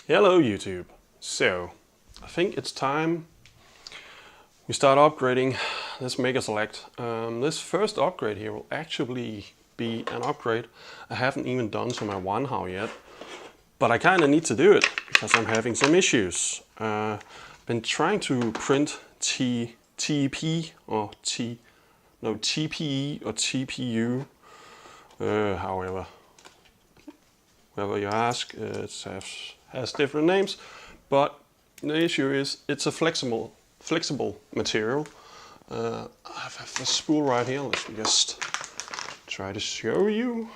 Hello YouTube. So, I think it's time we start upgrading this Mega Select. This first upgrade here will actually be an upgrade I haven't even done to my Wanhao yet. But I kind of need to do it because I'm having some issues. I've been trying to print TPE or TPE or TPU, however you ask, it has different names, but the issue is it's a flexible material. I have a spool right here. Let's just try to show you.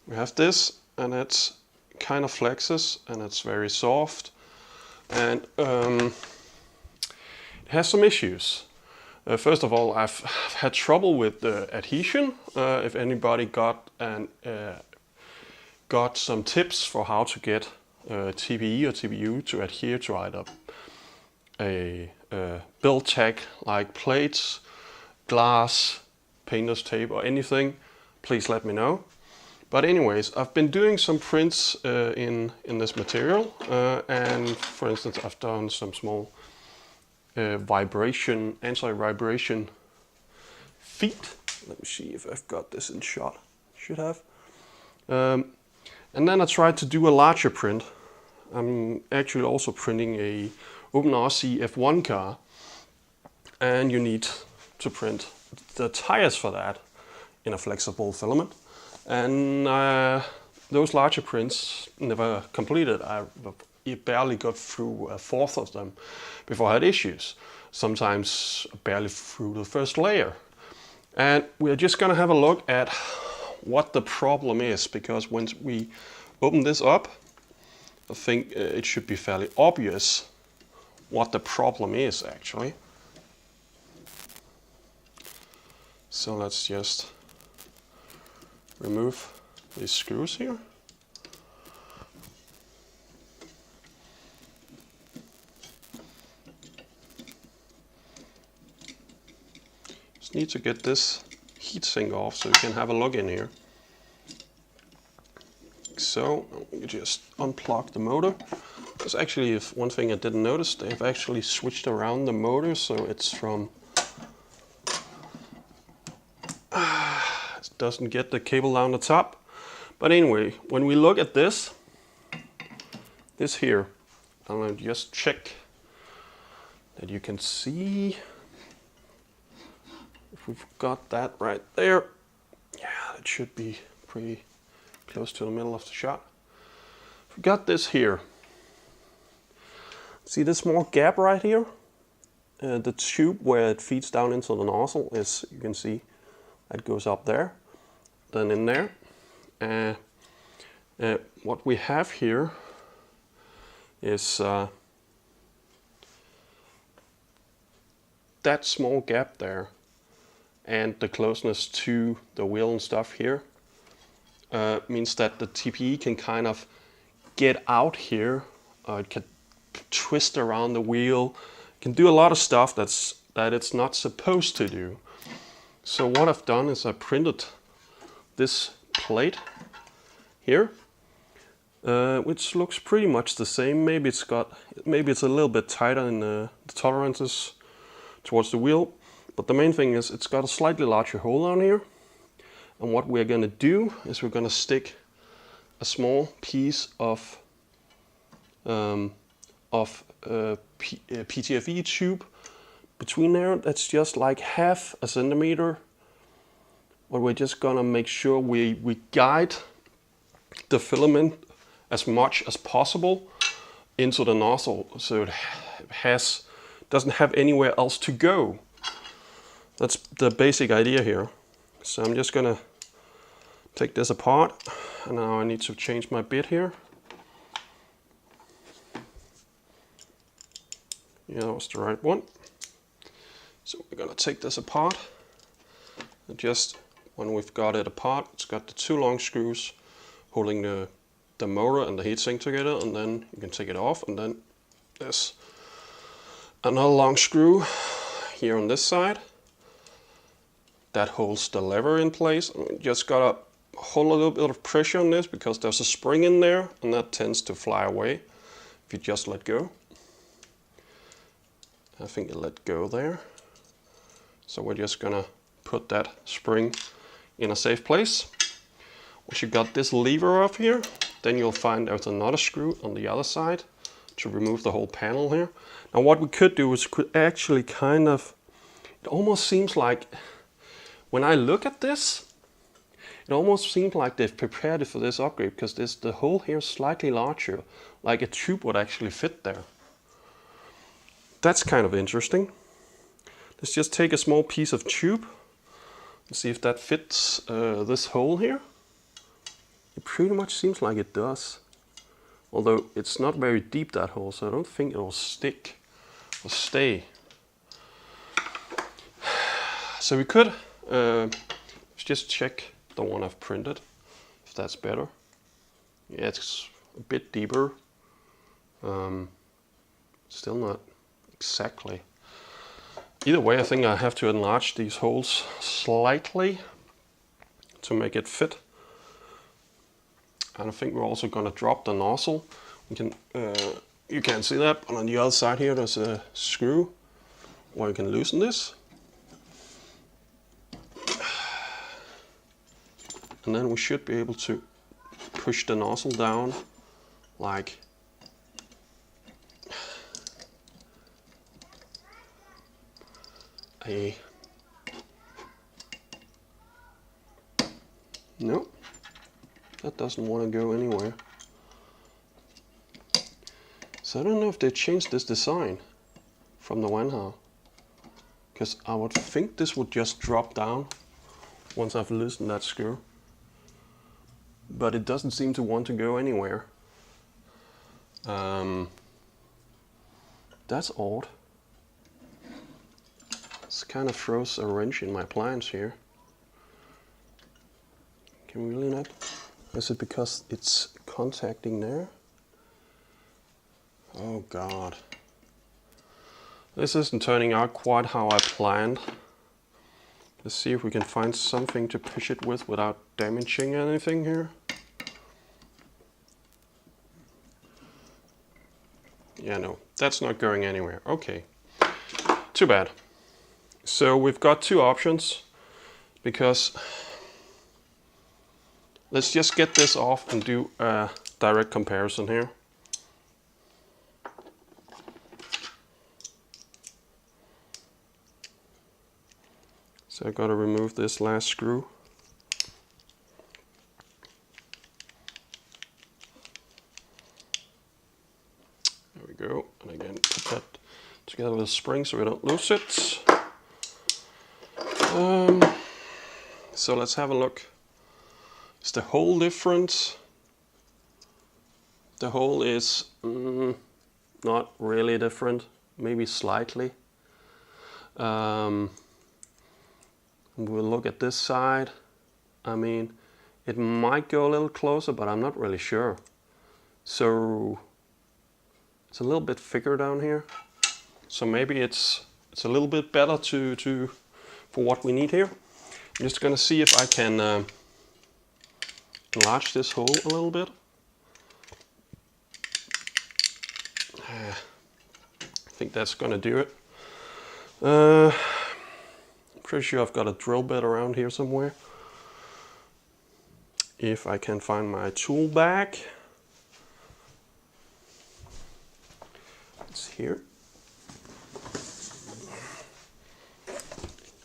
We have this, and it's kind of flexes, and it's very soft, and it has some issues. First of all, I've had trouble with the adhesion. If anybody got some tips for how to get TPE or TPU to adhere to either a build tag like plates, glass, painter's tape or anything, please let me know. But anyways, I've been doing some prints in this material, and for instance I've done some small anti-vibration feet. Let me see if I've got this in shot. Should have. And then I tried to do a larger print. I'm actually also printing a OpenRC F1 car, and you need to print the tires for that in a flexible filament. And those larger prints never completed. I barely got through a fourth of them before I had issues. Sometimes barely through the first layer. And we're just gonna have a look at what the problem is, because once we open this up, I think it should be fairly obvious what the problem is actually. So let's just remove these screws here. Just need to get this heatsink off so you can have a look in here. So you just unplug the motor. There's actually one thing I didn't notice. They've actually switched around the motor, so it's from it doesn't get the cable down the top. But anyway, when we look at this here, I'm gonna just check that you can see if we've got that right there. Yeah, it should be pretty close to the middle of the shot. We got this here. See this small gap right here? The tube where it feeds down into the nozzle is, you can see, that goes up there, then in there. What we have here is that small gap there, and the closeness to the wheel and stuff here. Means that the TPE can kind of get out here. It can twist around the wheel. It can do a lot of stuff that it's not supposed to do. So what I've done is I printed this plate here, which looks pretty much the same. Maybe it's a little bit tighter in the tolerances towards the wheel, but the main thing is it's got a slightly larger hole down here. And what we're going to do is we're going to stick a small piece of PTFE tube between there. That's just like half a centimeter. But we're just going to make sure we guide the filament as much as possible into the nozzle, so it doesn't have anywhere else to go. That's the basic idea here. So I'm just gonna take this apart, and now I need to change my bit here. Yeah, that was the right one. So we're gonna take this apart, and just when we've got it apart, it's got the two long screws holding the motor and the heatsink together, and then you can take it off, and then there's another long screw here on this side that holds the lever in place. And we just gotta hold a little bit of pressure on this because there's a spring in there and that tends to fly away if you just let go. I think you let go there. So we're just gonna put that spring in a safe place. Once you got this lever up here, then you'll find there's another screw on the other side to remove the whole panel here. Now what we could do is could actually kind of, it almost seems like, when I look at this, it almost seems like they've prepared it for this upgrade because the hole here is slightly larger, like a tube would actually fit there. That's kind of interesting. Let's just take a small piece of tube and see if that fits this hole here. It pretty much seems like it does. Although it's not very deep, that hole, so I don't think it will stick or stay. So we could just check the one I've printed, if that's better. Yeah, it's a bit deeper. Still not exactly. Either way, I think I have to enlarge these holes slightly to make it fit. And I think we're also going to drop the nozzle. We can, you can't see that, but on the other side here there's a screw where you can loosen this. And then we should be able to push the nozzle down like a... No, that doesn't want to go anywhere. So I don't know if they changed this design from the Wanhao, because I would think this would just drop down once I've loosened that screw. But it doesn't seem to want to go anywhere. That's odd. This kind of throws a wrench in my plans here. Can we really not? Is it because it's contacting there? Oh God. This isn't turning out quite how I planned. Let's see if we can find something to push it with without damaging anything here. Yeah, no, that's not going anywhere. Okay, too bad. So we've got two options, because let's just get this off and do a direct comparison here. So I've got to remove this last screw. There we go. And again, put that together with a spring so we don't lose it. So let's have a look. Is the hole different? The hole is not really different, maybe slightly. We'll look at this side. I mean, it might go a little closer, but I'm not really sure. So it's a little bit thicker down here. So maybe it's a little bit better for what we need here. I'm just gonna see if I can enlarge this hole a little bit. I think that's gonna do it. Pretty sure I've got a drill bit around here somewhere. If I can find my tool bag. It's here.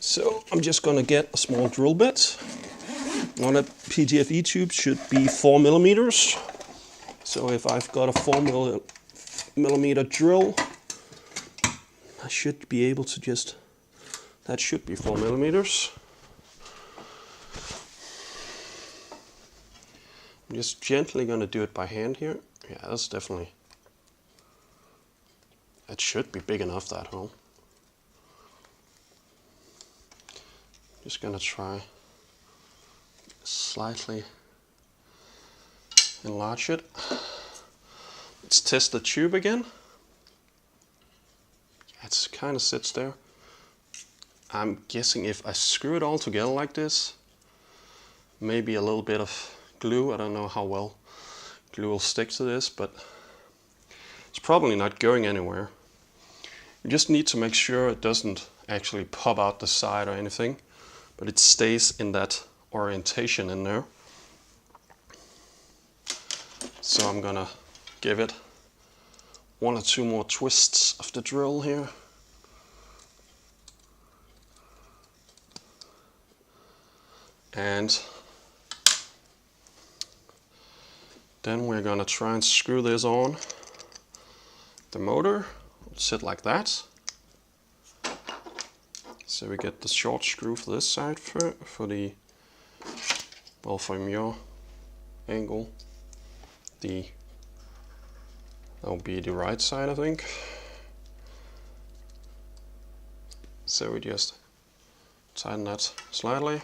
So I'm just gonna get a small drill bit. On a PTFE tube should be 4 millimeters. So if I've got a 4 millimeter drill, I should be able to just, that should be 4 millimeters. I'm just gently going to do it by hand here. Yeah, that's definitely, that should be big enough, that hole. Just going to try slightly enlarge it. Let's test the tube again. It kind of sits there. I'm guessing if I screw it all together like this, maybe a little bit of glue. I don't know how well glue will stick to this, but it's probably not going anywhere. You just need to make sure it doesn't actually pop out the side or anything, but it stays in that orientation in there. So I'm gonna give it 1 or 2 more twists of the drill here. And then we're gonna try and screw this on the motor. It'll sit like that. So we get the short screw for this side for the, well, from your angle, that'll be the right side, I think. So we just tighten that slightly.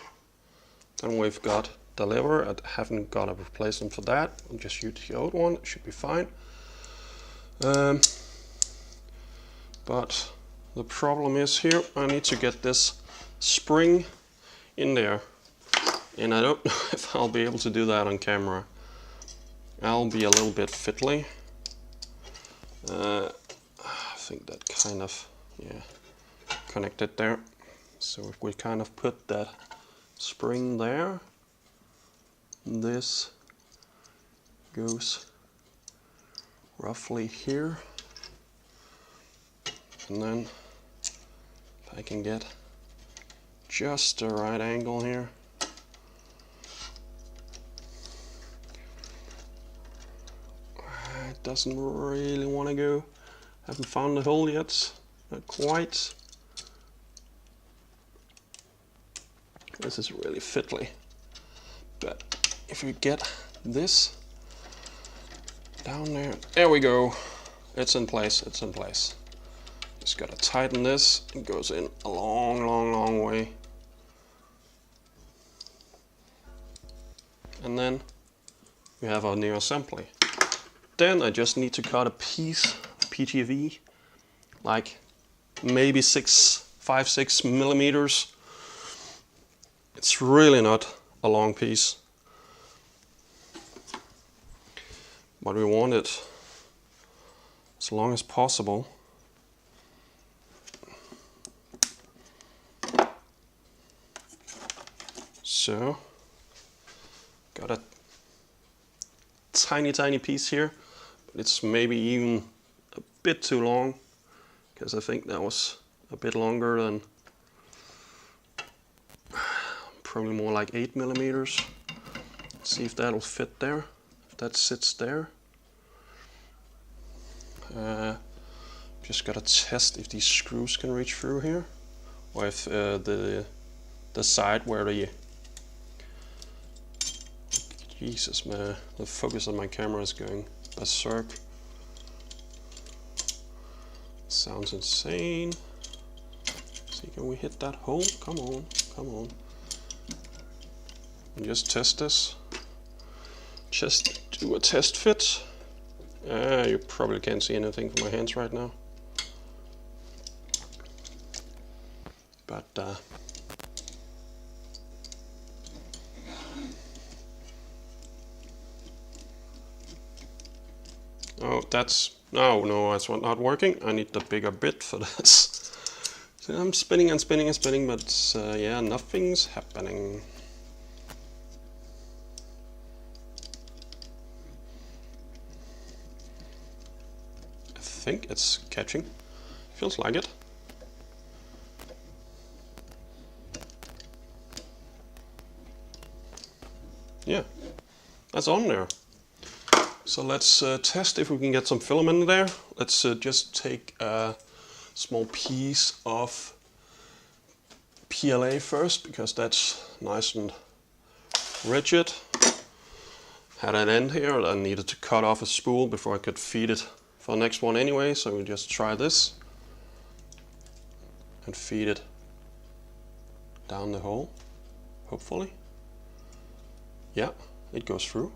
Then we've got the lever. I haven't got a replacement for that. I'll just use the old one. It should be fine. But the problem is here, I need to get this spring in there. And I don't know if I'll be able to do that on camera. I'll be a little bit fiddly. I think that kind of, yeah, connected there. So if we kind of put that spring there, this goes roughly here. And then if I can get just the right angle here, it doesn't really want to go. Haven't found the hole yet, not quite. This is really fiddly. But if we get this down there, there we go. It's in place, it's in place. Just gotta tighten this. It goes in a long way. And then we have our new assembly. Then I just need to cut a piece of PTFE, like maybe 5-6 millimeters. It's really not a long piece, but we want it as long as possible. So, got a tiny piece here, but it's maybe even a bit too long, because I think that was a bit longer than, probably more like 8 millimeters. Let's see if that'll fit there, if that sits there. Just gotta test if these screws can reach through here, or if the side where the, Jesus man, the focus on my camera is going berserk. Sounds insane. See, can we hit that hole? Come on, come on. And just test this. Just do a test fit. You probably can't see anything from my hands right now. But oh, that's no, that's not working. I need the bigger bit for this. So I'm spinning and spinning and spinning, but yeah, nothing's happening. I think it's catching. Feels like it. Yeah, that's on there. So let's test if we can get some filament in there. Let's just take a small piece of PLA first, because that's nice and rigid. Had an end here, I needed to cut off a spool before I could feed it for the next one anyway, so we'll just try this and feed it down the hole, hopefully. Yeah, it goes through.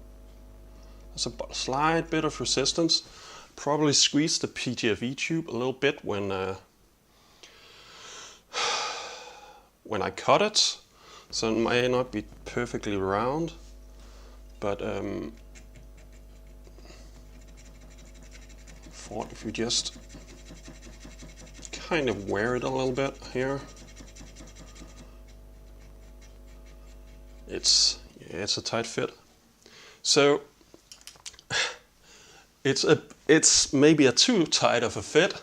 There's a slight bit of resistance. Probably squeeze the PTFE tube a little bit when I cut it. So it may not be perfectly round, but if you just kind of wear it a little bit here, it's a tight fit. So it's maybe a too tight of a fit.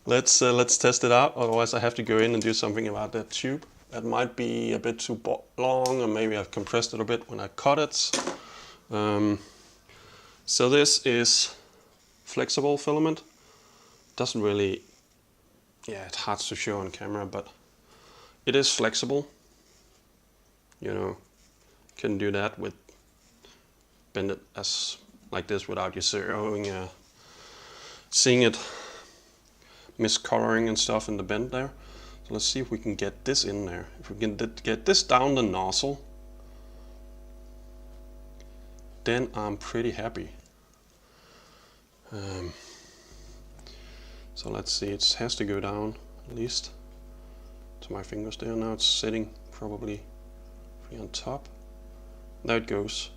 Let's test it out. Otherwise, I have to go in and do something about that tube. That might be a bit too long, or maybe I've compressed it a bit when I cut it. So this is flexible filament. Doesn't really, it's hard to show on camera, but it is flexible. You know, can do that with bend it as like this without you seeing it miscoloring and stuff in the bend there. So let's see if we can get this in there. If we can get this down the nozzle, then I'm pretty happy. So let's see, it has to go down at least to my fingers there. Now it's sitting probably on top. There it goes.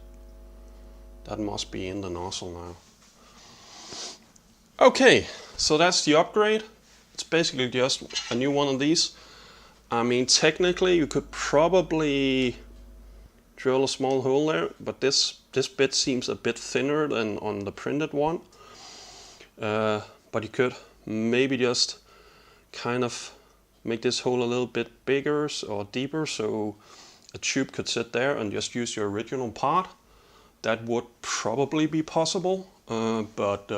That must be in the nozzle now. Okay, so that's the upgrade. It's basically just a new one of these. I mean, technically you could probably drill a small hole there, but this bit seems a bit thinner than on the printed one. But you could maybe just kind of make this hole a little bit bigger or deeper, so a tube could sit there and just use your original part. That would probably be possible, but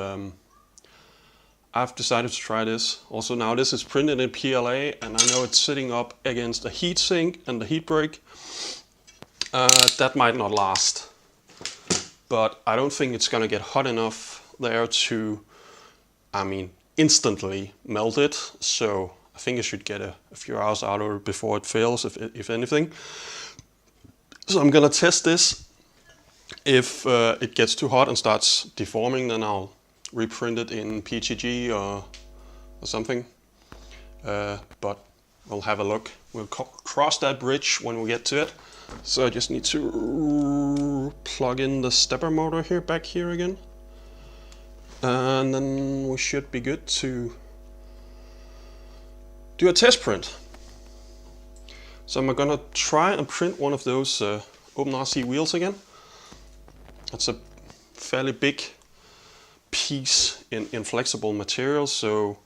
I've decided to try this. Also now this is printed in PLA, and I know it's sitting up against a heat sink and the heat break. That might not last, but I don't think it's gonna get hot enough there to, I mean, instantly melt it. So I think I should get a few hours out of it before it fails, if anything. So I'm gonna test this. If it gets too hot and starts deforming, then I'll reprint it in PTG or something. But we'll have a look. We'll cross that bridge when we get to it. So I just need to plug in the stepper motor here, back here again. And then we should be good to do a test print. So I'm gonna try and print one of those open RC wheels again. It's a fairly big piece in flexible material, so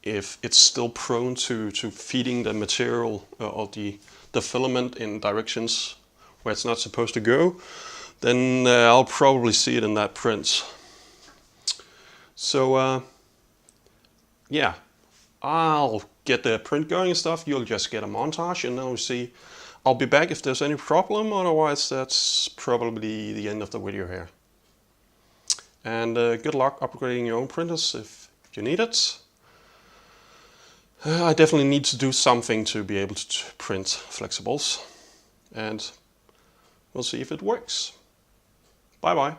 if it's still prone to feeding the material or the filament in directions where it's not supposed to go, then I'll probably see it in that print. So yeah, I'll get the print going and stuff. You'll just get a montage, and then we'll see. I'll be back if there's any problem. Otherwise, that's probably the end of the video here. And good luck upgrading your own printers if you need it. I definitely need to do something to be able to print flexibles, and we'll see if it works. Bye bye.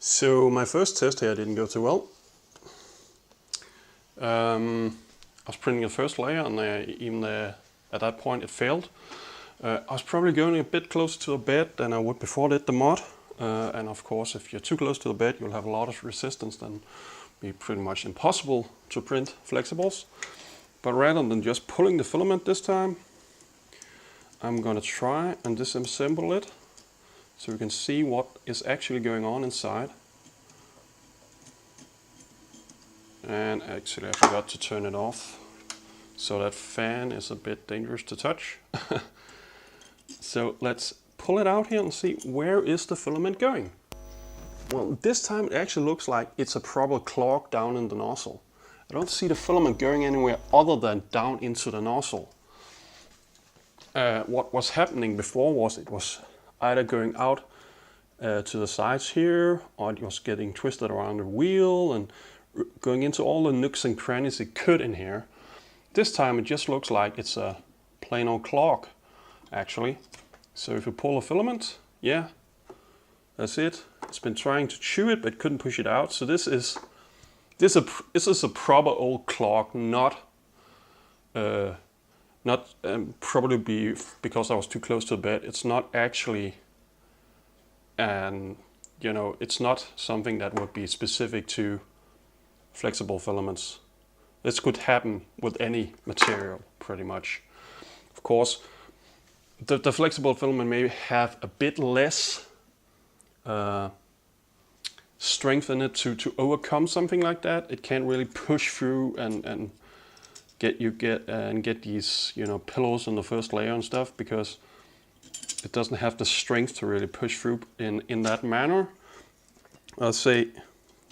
So my first test here didn't go too well. I was printing the first layer, and at that point it failed. I was probably going a bit closer to the bed than I would before I did the mod. And of course, if you're too close to the bed, you'll have a lot of resistance, then it'll be pretty much impossible to print flexibles. But rather than just pulling the filament this time, I'm going to try and disassemble it so we can see what is actually going on inside. And actually I forgot to turn it off, so that fan is a bit dangerous to touch. So let's pull it out here and see where is the filament going. Well, this time it actually looks like it's a proper clog down in the nozzle. I don't see the filament going anywhere other than down into the nozzle. What was happening before was it was either going out to the sides here, or it was getting twisted around the wheel and going into all the nooks and crannies it could in here. This time it just looks like it's a plain old clog, actually. So if you pull a filament, yeah, that's it. It's been trying to chew it but couldn't push it out. So this is a proper old clog, not probably because I was too close to the bed. It's not actually, you know, it's not something that would be specific to flexible filaments. This could happen with any material, pretty much. Of course, the flexible filament may have a bit less strength in it to overcome something like that. It can't really push through and get these, you know, pillows on the first layer and stuff, because it doesn't have the strength to really push through in that manner. I'll say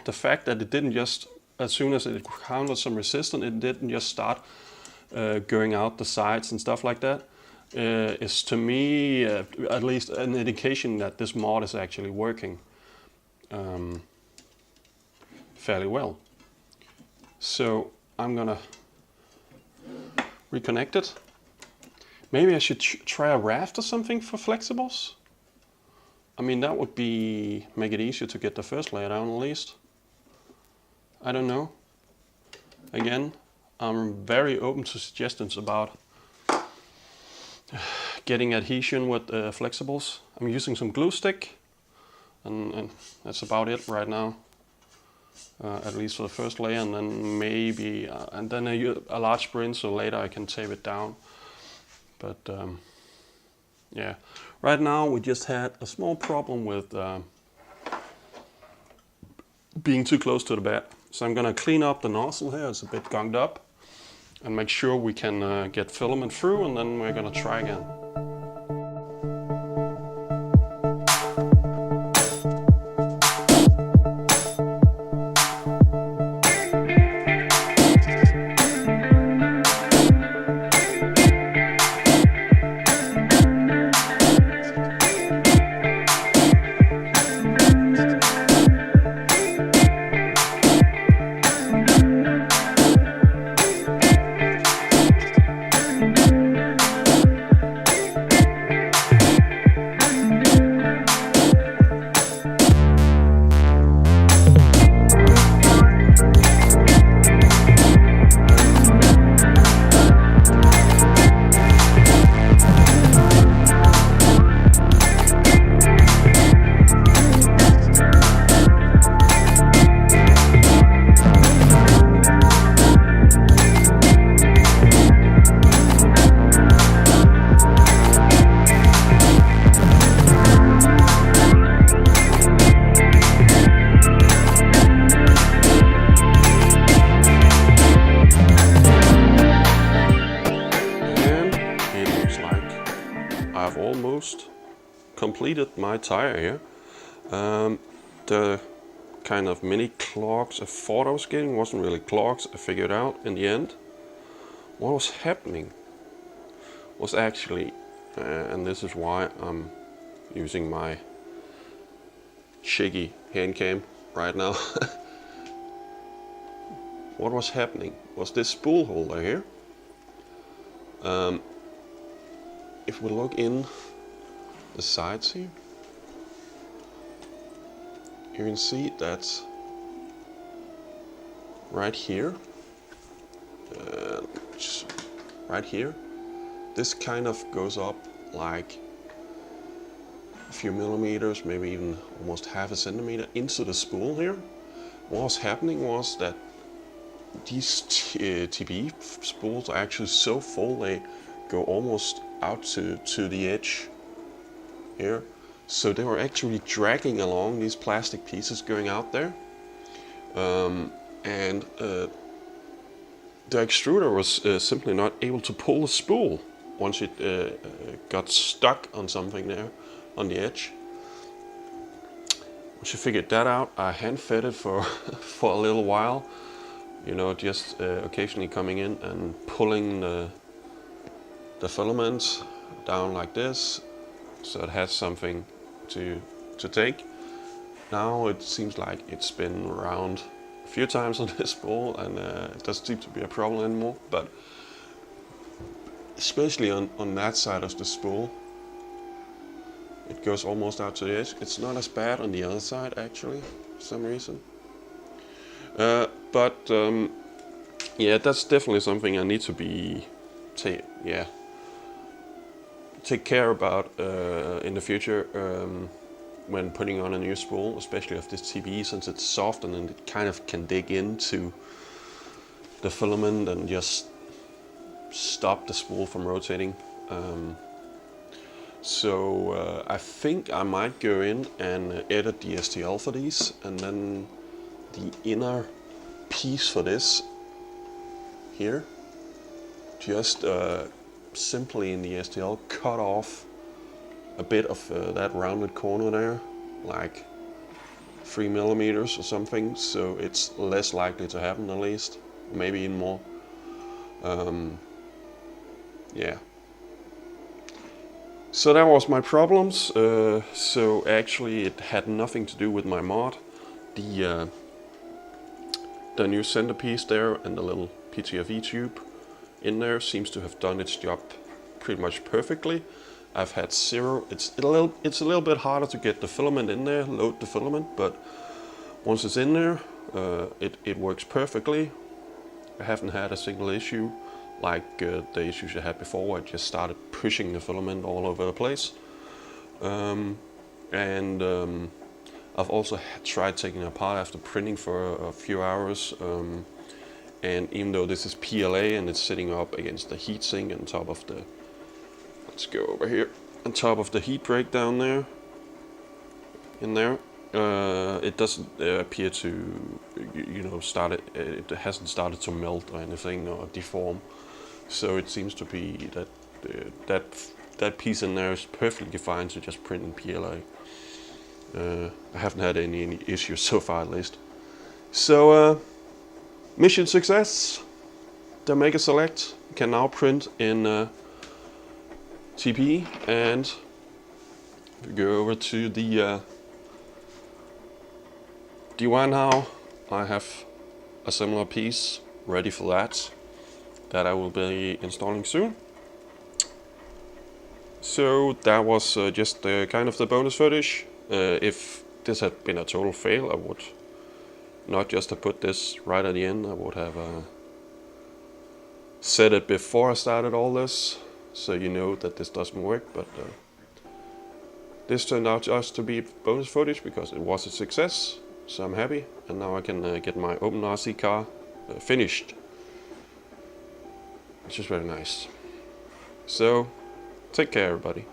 the fact that it didn't just, as soon as it encountered some resistance, it didn't just start going out the sides and stuff like that, is to me at least an indication that this mod is actually working fairly well. So I'm gonna reconnect it. Maybe I should try a raft or something for flexibles. I mean, that would make it easier to get the first layer down at least. I don't know. Again, I'm very open to suggestions about getting adhesion with flexibles. I'm using some glue stick, and that's about it right now. At least for the first layer, and then maybe a large sprint, so later I can tape it down. But yeah, right now we just had a small problem with being too close to the bed. So I'm gonna clean up the nozzle here, it's a bit gunged up, and make sure we can get filament through, and then we're gonna try again. Completed my tire here. The kind of mini clogs I thought I was getting wasn't really clogs. I figured out in the end what was happening was actually, and this is why I'm using my shaky hand cam right now. What was happening was this spool holder here. If we look in the sides here, you can see that right here, right here, this kind of goes up like a few millimeters, maybe even almost half a centimeter into the spool here. What was happening was that these TPE spools are actually so full they go almost out to the edge here. So they were actually dragging along these plastic pieces going out there. The extruder was simply not able to pull the spool once it got stuck on something there on the edge. Once you figured that out, I hand fed it for a little while, you know, just occasionally coming in and pulling the filament down like this, so it has something to take. Now it seems like it's been around a few times on this spool, and it doesn't seem to be a problem anymore. But especially on that side of the spool, It goes almost out to the edge. It's not as bad on the other side actually, for some reason. Yeah, that's definitely something I need to take care about in the future when putting on a new spool, especially of this TPE, since it's soft and it kind of can dig into the filament and just stop the spool from rotating. I think I might go in and edit the STL for these, and then the inner piece for this here, just simply in the STL cut off a bit of that rounded corner there, like 3 millimeters or something, so it's less likely to happen, at least, maybe even more. Yeah. So that was my problems. So actually it had nothing to do with my mod. The new centerpiece there and the little PTFE tube in there seems to have done its job pretty much perfectly. I've had zero. It's a little bit harder to get the filament in there, load the filament, but once it's in there, it works perfectly. I haven't had a single issue like the issues I had before, where I just started pushing the filament all over the place. I've also tried taking it apart after printing for a few hours. And even though this is PLA and it's sitting up against the heatsink on top of the, let's go over here, on top of the heat break down there, in there, it doesn't appear to, it hasn't started to melt or anything or deform. So it seems to be that that piece in there is perfectly fine to just print in PLA. I haven't had any issues so far, at least. So mission success. The Mega Select can now print in TPE, and if we go over to the Wanhao, I have a similar piece ready for that I will be installing soon. So that was just kind of the bonus footage. If this had been a total fail, I would not just have put this right at the end, I would have said it before I started all this, so you know that this doesn't work. But this turned out just to be bonus footage because it was a success, so I'm happy. And now I can get my open RC car finished, which is very nice. So take care, everybody.